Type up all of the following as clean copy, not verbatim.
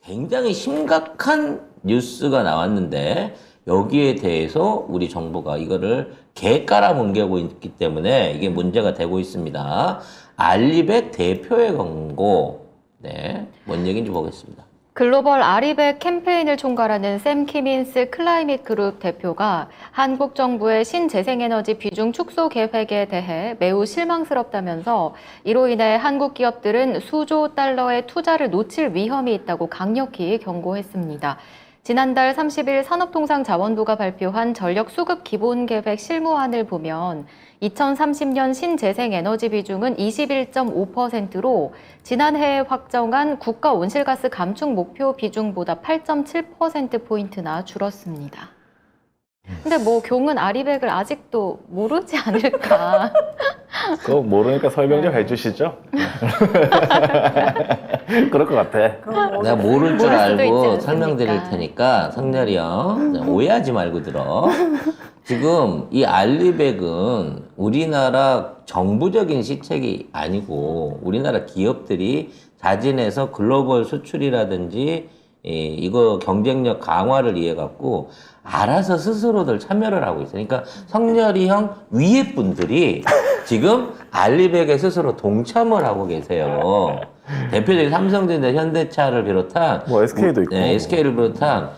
굉장히 심각한 뉴스가 나왔는데 여기에 대해서 우리 정부가 이거를 개 깔아뭉개고 있기 때문에 이게 문제가 되고 있습니다. 알리백 대표의 권고. 네, 뭔 얘기인지 보겠습니다. 글로벌 아리백 캠페인을 총괄하는 샘 키민스 클라이밋 그룹 대표가 한국 정부의 신재생에너지 비중 축소 계획에 대해 매우 실망스럽다면서 이로 인해 한국 기업들은 수조 달러의 투자를 놓칠 위험이 있다고 강력히 경고했습니다. 지난달 30일 산업통상자원부가 발표한 전력 수급 기본 계획 실무안을 보면 2030년 신재생에너지 비중은 21.5%로 지난해에 확정한 국가 온실가스 감축 목표 비중보다 8.7%포인트나 줄었습니다. 근데 뭐 경은 아리백을 아직도 모르지 않을까. 그거 모르니까 설명 좀 해주시죠. 그럴 것 같아. 내가 모를 줄 모를 수도 있지 알고 않습니까? 설명드릴 테니까 성렬이 형 오해하지 말고 들어. 지금 이 알리백은 우리나라 정부적인 시책이 아니고 우리나라 기업들이 자진해서 글로벌 수출이라든지 이거 경쟁력 강화를 위해 갖고 알아서 스스로들 참여를 하고 있어요. 그러니까 성렬이 형 위에 분들이 지금 알리백에 스스로 동참을 하고 계세요. 대표적인 삼성전자, 현대차를 비롯한 뭐 SK도 있고. 네, SK를 비롯한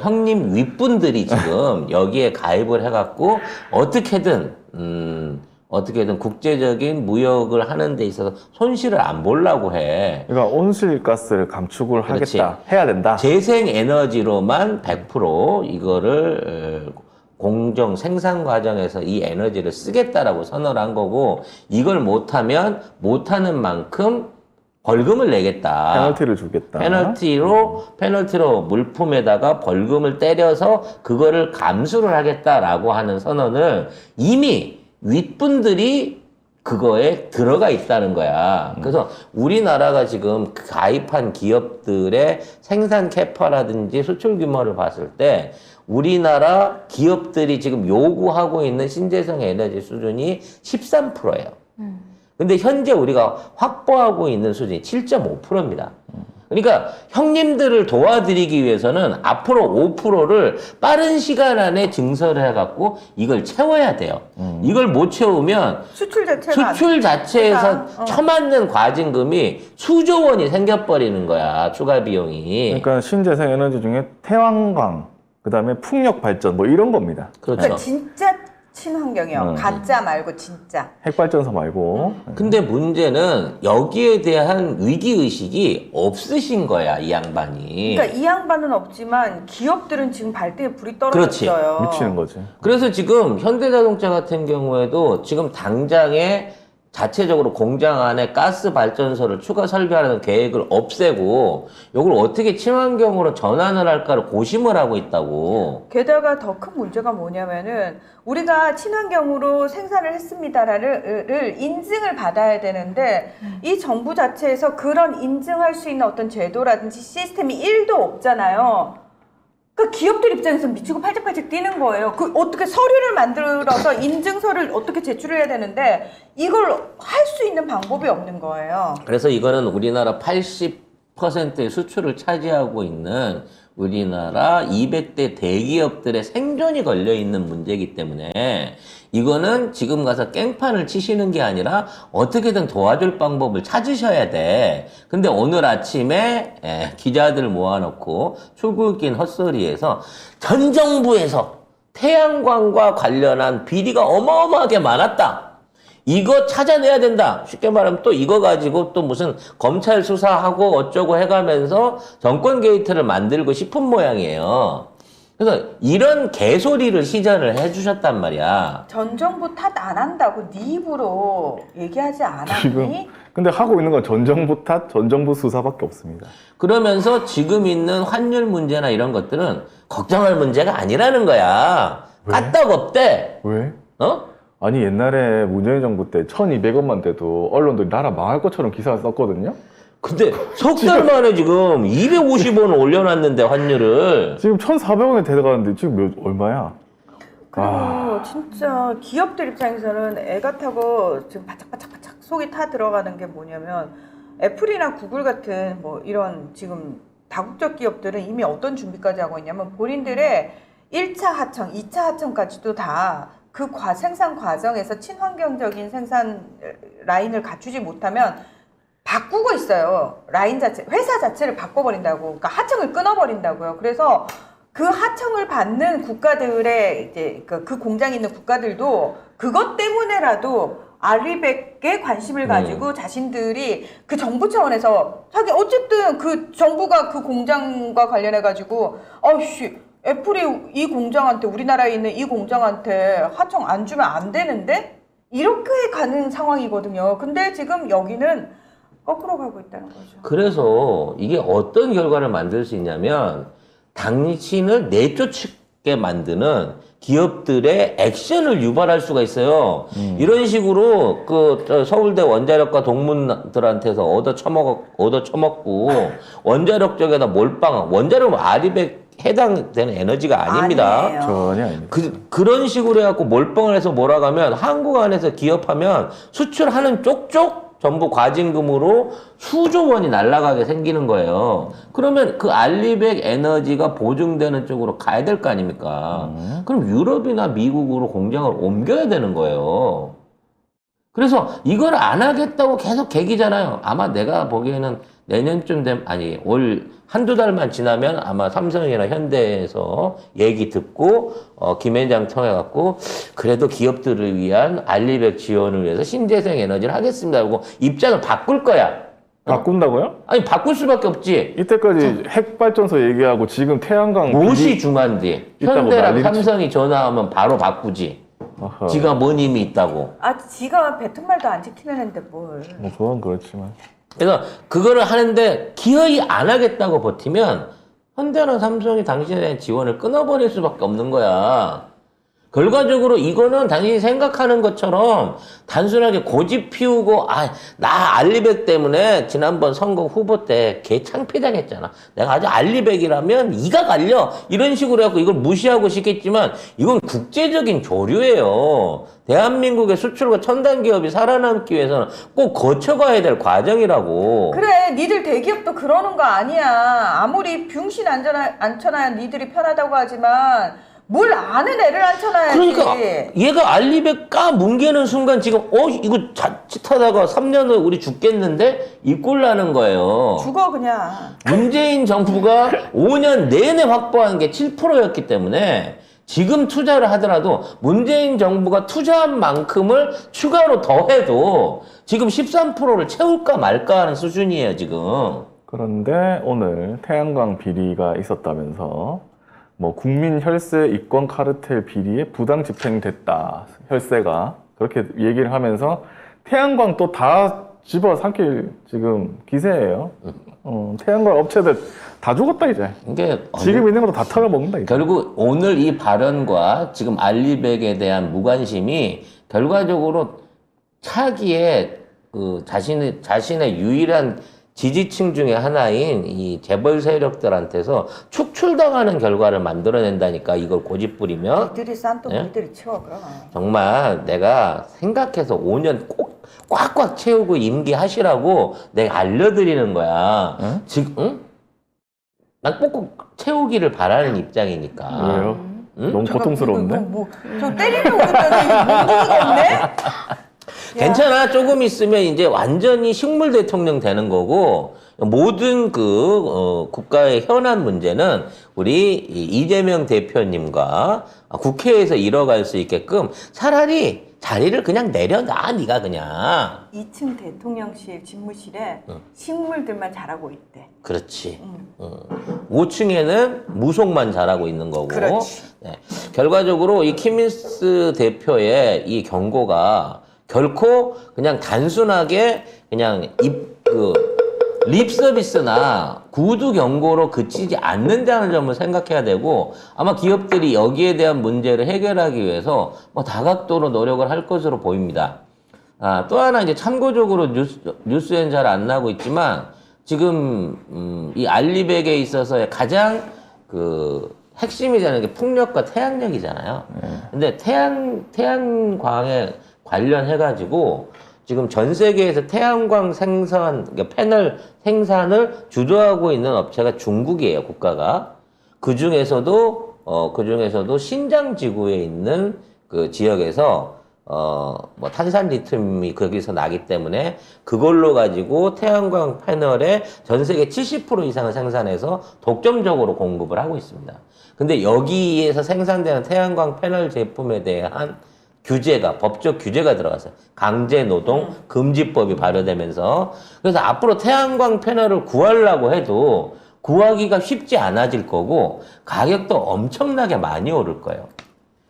형님 윗분들이 지금 여기에 가입을 해갖고 어떻게든 국제적인 무역을 하는 데 있어서 손실을 안 보려고 해. 그러니까 온실가스를 감축을 그렇지. 하겠다, 해야 된다. 재생에너지로만 100% 이거를 공정 생산 과정에서 이 에너지를 쓰겠다라고 선언을 한 거고 이걸 못하면 못하는 만큼 벌금을 내겠다. 페널티를 주겠다. 페널티로 물품에다가 벌금을 때려서 그거를 감수를 하겠다라고 하는 선언을 이미 윗분들이 그거에 들어가 있다는 거야. 그래서 우리나라가 지금 가입한 기업들의 생산 캐파라든지 수출 규모를 봤을 때 우리나라 기업들이 지금 요구하고 있는 신재생 에너지 수준이 13%예요. 근데 현재 우리가 확보하고 있는 수준이 7.5%입니다. 그러니까 형님들을 도와드리기 위해서는 앞으로 5%를 빠른 시간 안에 증설을 해갖고 이걸 채워야 돼요. 이걸 못 채우면 수출 자체에서 처맞는 과징금이 수조 원이 생겨버리는 거야. 추가 비용이. 그러니까 신재생 에너지 중에 태양광, 그다음에 풍력 발전 뭐 이런 겁니다. 그렇죠. 그러니까 진짜 친환경이요. 음. 가짜 말고 진짜. 핵발전소 말고. 근데 문제는 여기에 대한 위기의식이 없으신 거야, 이 양반이. 그러니까 이 양반은 없지만 기업들은 지금 발등에 불이 그렇지. 떨어졌어요. 미치는 거지. 그래서 지금 현대자동차 같은 경우에도 지금 당장에 자체적으로 공장 안에 가스 발전소를 추가 설비하는 계획을 없애고 이걸 어떻게 친환경으로 전환을 할까를 고심을 하고 있다고. 게다가 더 큰 문제가 뭐냐면은 우리가 친환경으로 생산을 했습니다를 인증을 받아야 되는데 이 정부 자체에서 그런 인증할 수 있는 어떤 제도라든지 시스템이 1도 없잖아요. 그 기업들 입장에서 미치고 팔짝팔짝 뛰는 거예요. 그 어떻게 서류를 만들어서 인증서를 어떻게 제출을 해야 되는데 이걸 할 수 있는 방법이 없는 거예요. 그래서 이거는 우리나라 80%의 수출을 차지하고 있는 우리나라 200대 대기업들의 생존이 걸려 있는 문제이기 때문에 이거는 지금 가서 깽판을 치시는 게 아니라 어떻게든 도와줄 방법을 찾으셔야 돼. 근데 오늘 아침에 기자들 모아놓고 출국긴 헛소리에서 전 정부에서 태양광과 관련한 비리가 어마어마하게 많았다. 이거 찾아내야 된다. 쉽게 말하면 또 이거 가지고 또 무슨 검찰 수사하고 어쩌고 해가면서 정권 게이트를 만들고 싶은 모양이에요. 그래서 이런 개소리를 시전을 해주셨단 말이야. 전 정부 탓 안 한다고 네 입으로 얘기하지 지금 않았니? 근데 하고 있는 건 전 정부 탓, 전 정부 수사밖에 없습니다. 그러면서 지금 있는 환율 문제나 이런 것들은 걱정할 문제가 아니라는 거야. 왜? 까딱없대. 왜? 어? 아니 옛날에 문재인 정부 때 1,200원만 돼도 언론들이 나라 망할 것처럼 기사를 썼거든요. 근데 석 달 만에 지금 250원 올려놨는데 환율을. 지금 1,400원에 데려가는데 지금 얼마야? 그리고 진짜 기업들 입장에서는 애가 타고 지금 바짝바짝 속이 타 들어가는 게 뭐냐면 애플이나 구글 같은 뭐 이런 지금 다국적 기업들은 이미 어떤 준비까지 하고 있냐면 본인들의 1차 하청, 2차 하청까지도 다 그 생산 과정에서 친환경적인 생산 라인을 갖추지 못하면 바꾸고 있어요. 라인 자체, 회사 자체를 바꿔버린다고. 그러니까 하청을 끊어버린다고요. 그래서 그 하청을 받는 국가들의 이제 그 공장이 있는 국가들도 그것 때문에라도 알리백에 관심을 가지고 자신들이 그 정부 차원에서 하긴 어쨌든 그 정부가 그 공장과 관련해 가지고 어씨 애플이 이 공장한테 우리나라에 있는 이 공장한테 하청 안 주면 안 되는데 이렇게 가는 상황이거든요. 근데 지금 여기는 거꾸로 가고 있다는 거죠. 그래서 이게 어떤 결과를 만들 수 있냐면 당신을 내쫓게 만드는 기업들의 액션을 유발할 수가 있어요. 이런 식으로 그 서울대 원자력과 동문들한테서 얻어 처먹고 원자력 쪽에다 몰빵, 원자력 아리백 해당되는 에너지가 아닙니다. 아니에요. 전혀 아닙니다. 그런 식으로 해갖고 몰빵을 해서 몰아가면 한국 안에서 기업하면 수출하는 쪽쪽 전부 과징금으로 수조 원이 날아가게 생기는 거예요. 그러면 그 알리백 에너지가 보증되는 쪽으로 가야 될 거 아닙니까? 그럼 유럽이나 미국으로 공장을 옮겨야 되는 거예요. 그래서 이걸 안 하겠다고 계속 개기잖아요. 아마 내가 보기에는 내년쯤 되면, 아니, 올 한두 달만 지나면 아마 삼성이나 현대에서 얘기 듣고, 김현장 통해갖고, 그래도 기업들을 위한 알리백 지원을 위해서 신재생 에너지를 하겠습니다. 하고 입장을 바꿀 거야. 바꾼다고요? 아니, 바꿀 수밖에 없지. 이때까지 핵발전소 얘기하고 지금 태양광 무엇이 중요한데. 있다고 현대랑 난리를 삼성이 전화하면 바로 바꾸지. 아하. 지가 뭔 힘이 있다고. 아, 지가 뱉은 말도 안 지키는 애인데 뭘. 뭐 그건 그렇지만 그래서 그거를 하는데 기어이 안 하겠다고 버티면 현대나 삼성이 당신에 대한 지원을 끊어버릴 수밖에 없는 거야. 결과적으로 이거는 당신이 생각하는 것처럼 단순하게 고집 피우고 나 알리백 때문에 지난번 선거 후보 때 개 창피당했잖아. 내가 아주 알리백이라면 이가 갈려. 이런 식으로 해갖고 이걸 무시하고 싶겠지만 이건 국제적인 조류예요. 대한민국의 수출과 첨단 기업이 살아남기 위해서는 꼭 거쳐가야 될 과정이라고. 그래, 니들 대기업도 그러는 거 아니야. 아무리 병신 앉혀놔야 니들이 편하다고 하지만 뭘 아는 애를 앉혀놔야지. 그러니까 얘가 알리백 까 뭉개는 순간 지금 이거 자칫하다가 3년 후에 우리 죽겠는데 이 꼴 나는 거예요. 죽어 그냥. 문재인 정부가 5년 내내 확보한 게 7%였기 때문에 지금 투자를 하더라도 문재인 정부가 투자한 만큼을 추가로 더해도 지금 13%를 채울까 말까 하는 수준이에요, 지금. 그런데 오늘 태양광 비리가 있었다면서 뭐 국민 혈세 이권 카르텔 비리에 부당 집행됐다. 혈세가 그렇게 얘기를 하면서 태양광 또 다 집어 삼킬 지금 기세예요. 태양광 업체들 다 죽었다 이제. 이게 지금 있는 것도 다 털어먹는다 이제. 결국 오늘 이 발언과 지금 알리백에 대한 무관심이 결과적으로 차기에 그 자신의 유일한 지지층 중에 하나인 이 재벌 세력들한테서 축출당하는 결과를 만들어낸다니까, 이걸 고집 부리면. 니들이 싼돈 예? 니들이 치워 그럼. 정말 내가 생각해서 5년 꼭 꽉꽉 채우고 임기하시라고 내가 알려드리는 거야. 응? 지금, 응? 난 꼭꼭 채우기를 바라는 입장이니까. 왜요? 응? 너무 고통스러운데? 저 때리려고 그랬더니 몽둥이가 없네? 괜찮아. 조금 있으면 이제 완전히 식물 대통령 되는 거고, 모든 국가의 현안 문제는 우리 이재명 대표님과 국회에서 이뤄갈 수 있게끔 차라리 자리를 그냥 내려놔, 네가 그냥. 2층 대통령실 집무실에 식물들만 자라고 있대. 그렇지. 5층에는 무속만 잘하고 있는 거고. 그렇지. 네. 결과적으로 이 키민스 대표의 이 경고가 결코 그냥 단순하게 그냥 립 서비스나 구두 경고로 그치지 않는다는 점을 생각해야 되고, 아마 기업들이 여기에 대한 문제를 해결하기 위해서 뭐 다각도로 노력을 할 것으로 보입니다. 또 하나 이제 참고적으로 뉴스엔 잘 안 나오고 있지만, 지금 이 알리백에 있어서의 가장 핵심이 되는 게 풍력과 태양력이잖아요. 근데 태양광에 관련해가지고 지금 전 세계에서 태양광 생산, 그러니까 패널 생산을 주도하고 있는 업체가 중국이에요, 국가가. 그 중에서도 신장 지구에 있는 그 지역에서 뭐 탄산 리튬이 거기서 나기 때문에 그걸로 가지고 태양광 패널의 전 세계 70% 이상을 생산해서 독점적으로 공급을 하고 있습니다. 근데 여기에서 생산되는 태양광 패널 제품에 대한 규제가, 법적 규제가 들어갔어요. 강제 노동 금지법이 발효되면서. 그래서 앞으로 태양광 패널을 구하려고 해도 구하기가 쉽지 않아질 거고 가격도 엄청나게 많이 오를 거예요.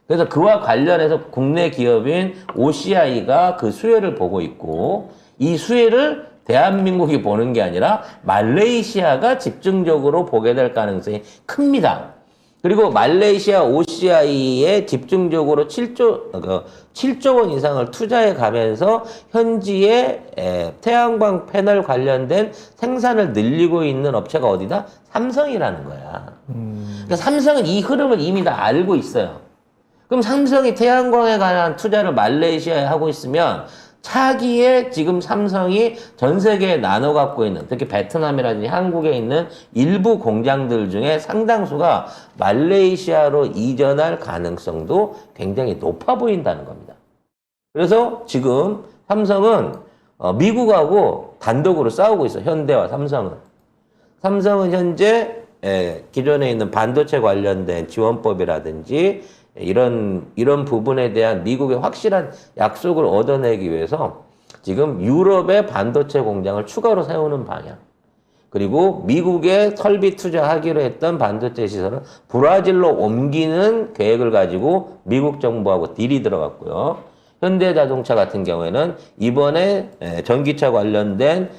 그래서 그와 관련해서 국내 기업인 OCI가 그 수혜를 보고 있고, 이 수혜를 대한민국이 보는 게 아니라 말레이시아가 집중적으로 보게 될 가능성이 큽니다. 그리고 말레이시아 OCI에 집중적으로 7조 원 이상을 투자해 가면서 현지에 태양광 패널 관련된 생산을 늘리고 있는 업체가 어디다? 삼성이라는 거야. 그러니까 삼성은 이 흐름을 이미 다 알고 있어요. 그럼 삼성이 태양광에 관한 투자를 말레이시아에 하고 있으면 차기에 지금 삼성이 전 세계에 나눠 갖고 있는, 특히 베트남이라든지 한국에 있는 일부 공장들 중에 상당수가 말레이시아로 이전할 가능성도 굉장히 높아 보인다는 겁니다. 그래서 지금 삼성은 미국하고 단독으로 싸우고 있어요. 현대와 삼성은. 삼성은 현재 기존에 있는 반도체 관련된 지원법이라든지 이런 부분에 대한 미국의 확실한 약속을 얻어내기 위해서 지금 유럽의 반도체 공장을 추가로 세우는 방향, 그리고 미국에 설비 투자하기로 했던 반도체 시설을 브라질로 옮기는 계획을 가지고 미국 정부하고 딜이 들어갔고요. 현대자동차 같은 경우에는 이번에 전기차 관련된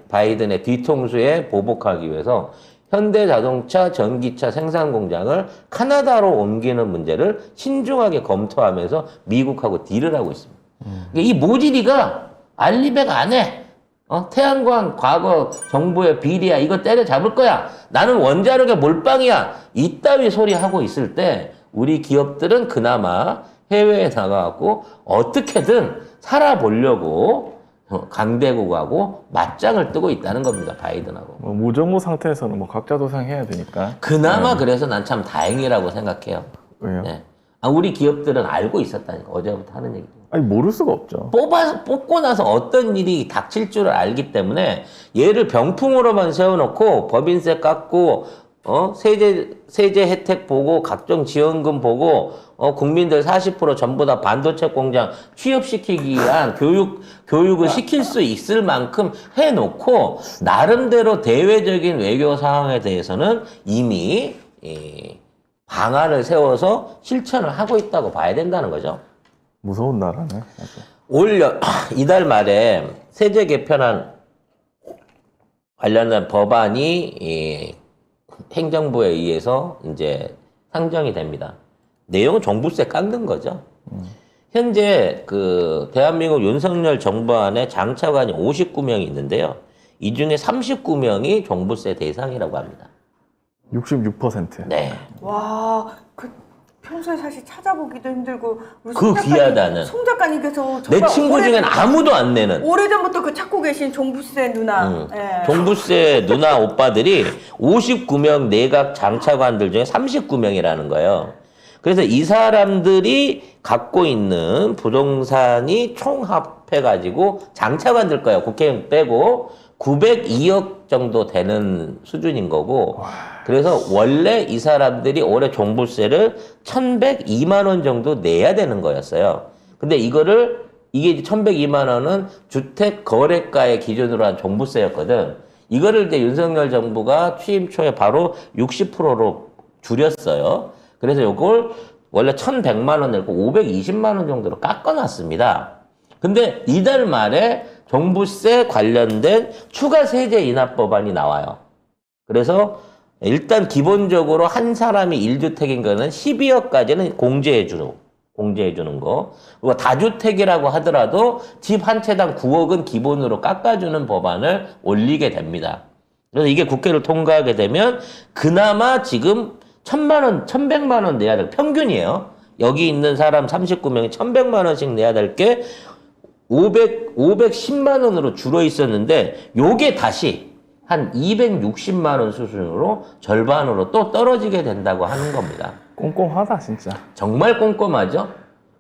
바이든의 뒤통수에 보복하기 위해서 현대자동차 전기차 생산 공장을 카나다로 옮기는 문제를 신중하게 검토하면서 미국하고 딜을 하고 있습니다. 그러니까 이 모질이가 알리백 안 해. 태양광 과거 정부의 비리야. 이거 때려잡을 거야. 나는 원자력의 몰빵이야. 이따위 소리 하고 있을 때 우리 기업들은 그나마 해외에 나가갖고 어떻게든 살아보려고 강대국하고 맞짱을 뜨고 있다는 겁니다. 바이든하고. 무정부 상태에서는 뭐 각자 도생해야 되니까. 그나마 그래서 난 참 다행이라고 생각해요. 왜요? 네. 우리 기업들은 알고 있었다니까. 어제부터 하는 얘기. 아니 모를 수가 없죠. 뽑고 나서 어떤 일이 닥칠 줄을 알기 때문에 얘를 병풍으로만 세워놓고 법인세 깎고 세제 혜택 보고 각종 지원금 보고 국민들 40% 전부 다 반도체 공장 취업시키기 위한 교육을 시킬 수 있을 만큼 해놓고 나름대로 대외적인 외교 상황에 대해서는 이미 방안을 세워서 실천을 하고 있다고 봐야 된다는 거죠. 무서운 나라네. 아주. 이달 말에 세제 개편안 관련된 법안이 행정부에 의해서 이제 상정이 됩니다. 내용은 종부세 깎는 거죠. 현재 대한민국 윤석열 정부 안에 장차관이 59명이 있는데요. 이 중에 39명이 종부세 대상이라고 합니다. 66%. 네. 와, 평소에 사실 찾아보기도 힘들고 우리 귀하다는. 송 작가님께서 내 친구 중엔 아무도 안 내는. 오래전부터 찾고 계신 종부세 누나. 예. 종부세 누나 오빠들이 59명 내각 장차관들 중에 39명이라는 거예요. 그래서 이 사람들이 갖고 있는 부동산이 총 합해가지고 장차관들 거예요. 국회의원 빼고 902억 정도 되는 수준인 거고. 그래서 원래 이 사람들이 올해 종부세를 1,102만 원 정도 내야 되는 거였어요. 근데 이게 1,102만 원은 주택 거래가의 기준으로 한 종부세였거든. 이거를 이제 윤석열 정부가 취임 초에 바로 60%로 줄였어요. 그래서 이걸 원래 1,100만 원 내고 520만 원 정도로 깎아놨습니다. 근데 이달 말에 종부세 관련된 추가 세제 인하 법안이 나와요. 그래서 일단 기본적으로 한 사람이 1주택인 거는 12억까지는 공제해 주는 거. 그리고 다주택이라고 하더라도 집 한 채당 9억은 기본으로 깎아주는 법안을 올리게 됩니다. 그래서 이게 국회를 통과하게 되면 그나마 지금 1,000만 원, 1,100만 원 내야 될 평균이에요. 여기 있는 사람 39명이 1,100만 원씩 내야 될 게 510만 원으로 줄어 있었는데 요게 다시 한 260만 원 수준으로 절반으로 또 떨어지게 된다고 하는 겁니다. 꼼꼼하다 진짜. 정말 꼼꼼하죠?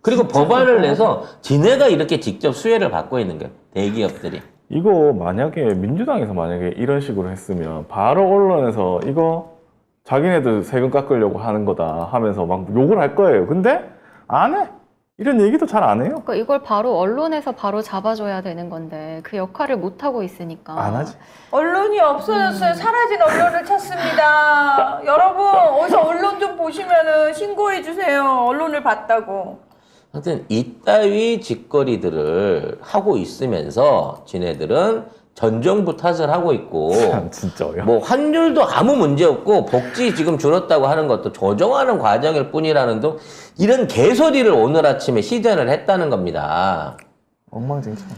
그리고 법안을 내서 지네가 이렇게 직접 수혜를 받고 있는 거예요. 대기업들이. 이거 만약에 민주당에서 만약에 이런 식으로 했으면 바로 언론에서 이거 자기네들 세금 깎으려고 하는 거다 하면서 막 욕을 할 거예요. 근데 안 해. 이런 얘기도 잘 안 해요. 그러니까 이걸 바로 언론에서 바로 잡아줘야 되는 건데 그 역할을 못 하고 있으니까. 안 하지. 언론이 없어졌어요. 사라진 언론을 찾습니다. 여러분 어디서 언론 좀 보시면은 신고해 주세요. 언론을 봤다고. 하여튼 이따위 짓거리들을 하고 있으면서 지네들은 전 정부 탓을 하고 있고 참 진짜 어이없. 뭐 환율도 아무 문제 없고 복지 지금 줄었다고 하는 것도 조정하는 과정일 뿐이라는 등 이런 개소리를 오늘 아침에 시전을 했다는 겁니다. 엉망진창.